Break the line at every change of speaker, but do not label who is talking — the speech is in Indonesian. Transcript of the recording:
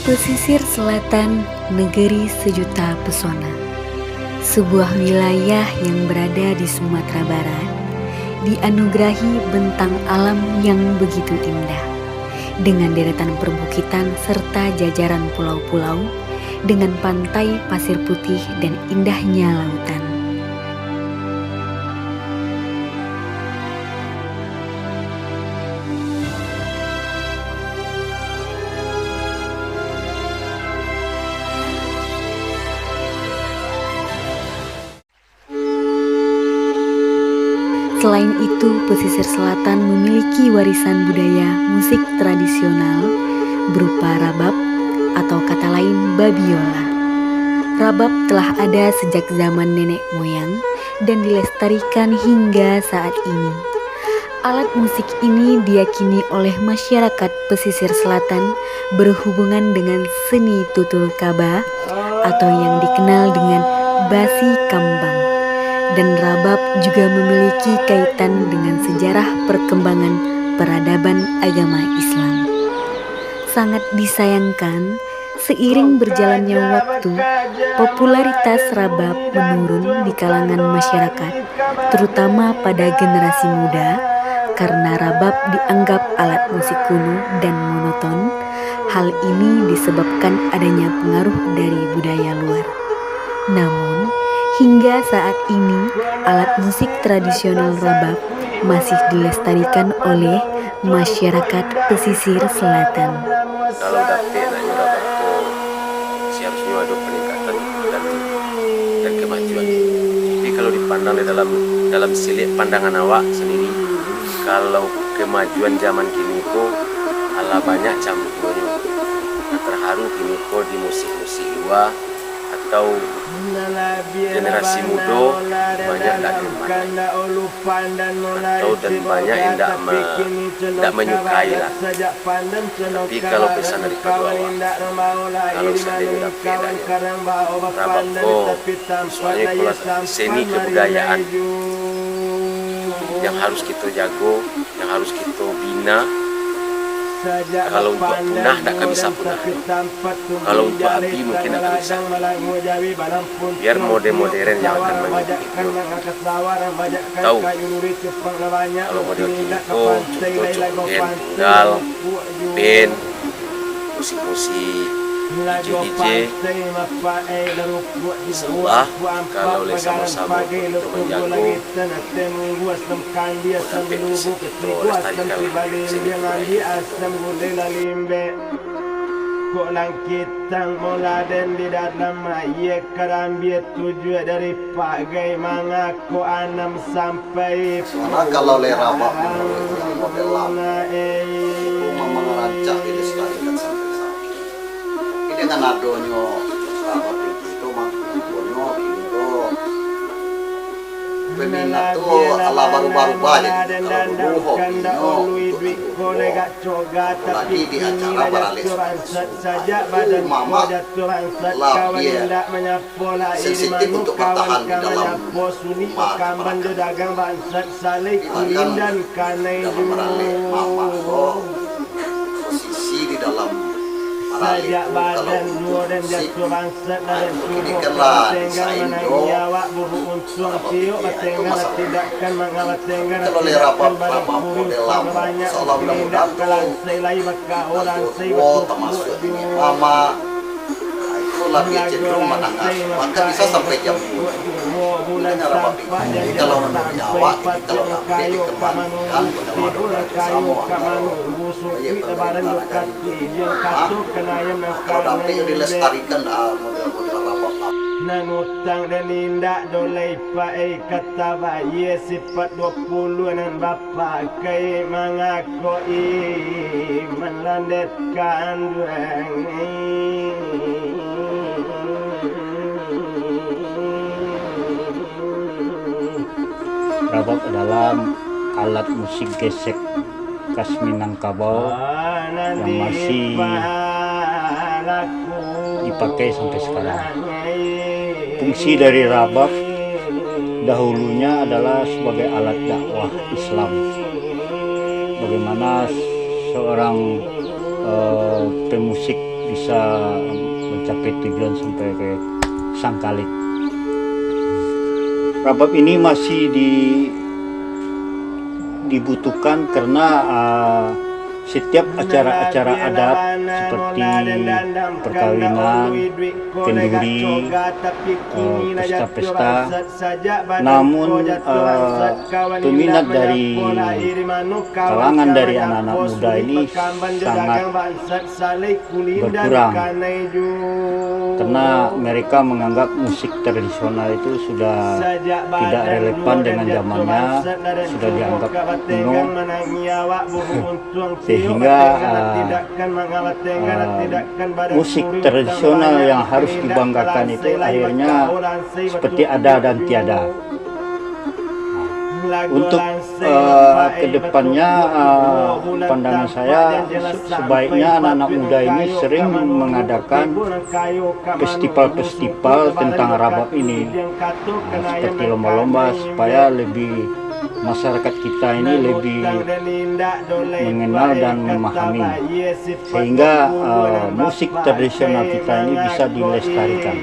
Pesisir selatan negeri sejuta pesona, sebuah wilayah yang berada di Sumatera Barat, dianugerahi bentang alam yang begitu indah, dengan deretan perbukitan serta jajaran pulau-pulau, dengan pantai pasir putih dan indahnya lautan. Selain itu, pesisir selatan memiliki warisan budaya musik tradisional berupa rabab atau kata lain babiola. Rabab telah ada sejak zaman nenek moyang dan dilestarikan hingga saat ini. Alat musik ini diyakini oleh masyarakat pesisir selatan berhubungan dengan seni tutul kaba atau yang dikenal dengan basi kambang. Dan rabab juga memiliki kaitan dengan sejarah perkembangan peradaban agama Islam. Sangat disayangkan, seiring berjalannya waktu, popularitas rabab menurun di kalangan masyarakat, terutama pada generasi muda, karena rabab dianggap alat musik kuno dan monoton. Hal ini disebabkan adanya pengaruh dari budaya luar. Namun, hingga saat ini, alat musik tradisional rabab masih dilestarikan oleh masyarakat pesisir selatan.
Kalau dapet nanya rabab itu seharusnya ada peningkatan dan kemajuan. Tapi kalau dipandang di dalam silik pandangan awak sendiri, kalau kemajuan zaman kini itu ala banyak campurnya. Terharu kini kok di musik-musik luar atau generasi muda banyak tak gemar atau dan banyak yang tak menyukai lah. Tapi kalau pesan dari kedua awak, kalau seandainya dapat rabab soalnya kalau seni kebudayaan yang harus kita jago, yang harus kita bina. Kalau untuk punah tak akan bisa punah. Kalau untuk api mungkin akan bisa. Biar modern yang akan mengikuti. Tahu kalau model kini contoh tunggal, band, musik-musik, DJ, insya kalau oleh sama-sama kita menjago sampai ke situ lestarikan seni budaya.
Kok langit tang mola dan di dalam ayat karambia tujuh dari pagai mengaku anam sampai.
Karena kalau lerabak model lama, merancang ini selarikan sampai saat ini. Ini dengan adonyo rabab itu maknanya itu peminat tuh ala baru-baru banyak. Kalau dulu hobinya lagi di acara baralis mama lah dia sensitif untuk bertahan di dalam dalam baralis mama posisi di dalam
sajak badan dua dan jatuh bangsa dan tubuh
desain
nyawa buru untung tiuk batengah tidakkan mengawat tengah
kalau lerabab model lama seolah mudah-mudahan
kalang selai baka orang
termasuk ini mama itu lebih cenderung menangis maka bisa sampai jam 2 bulan jadi kalau menurut Jawa kalau nanti dikembangkan kalau nanti dilestarikan model-model rabab
nangutang dan indak dolai pae kata bayi sifat 20 nan bapa kai mengakui melandetkan duangi.
Rabab adalah alat musik gesek khas Minangkabau yang masih dipakai sampai sekarang. Fungsi dari rabab dahulunya adalah sebagai alat dakwah Islam. Bagaimana seorang pemusik bisa mencapai tujuan sampai ke Sangkalit. Rabab ini masih dibutuhkan karena setiap acara-acara adat seperti perkawinan, kenduri, pesta-pesta, namun peminat dari kalangan dari anak-anak muda ini sangat berkurang karena mereka menganggap musik tradisional itu sudah tidak relevan dengan zamannya, sudah dianggap kuno, sehingga musik tradisional yang harus dibanggakan itu akhirnya seperti ada dan tiada. Untuk kedepannya pandangan saya sebaiknya anak-anak muda ini sering mengadakan festival-festival tentang rabab ini, seperti lomba-lomba supaya lebih masyarakat kita ini lebih mengenal dan memahami, sehingga musik tradisional kita ini bisa dilestarikan.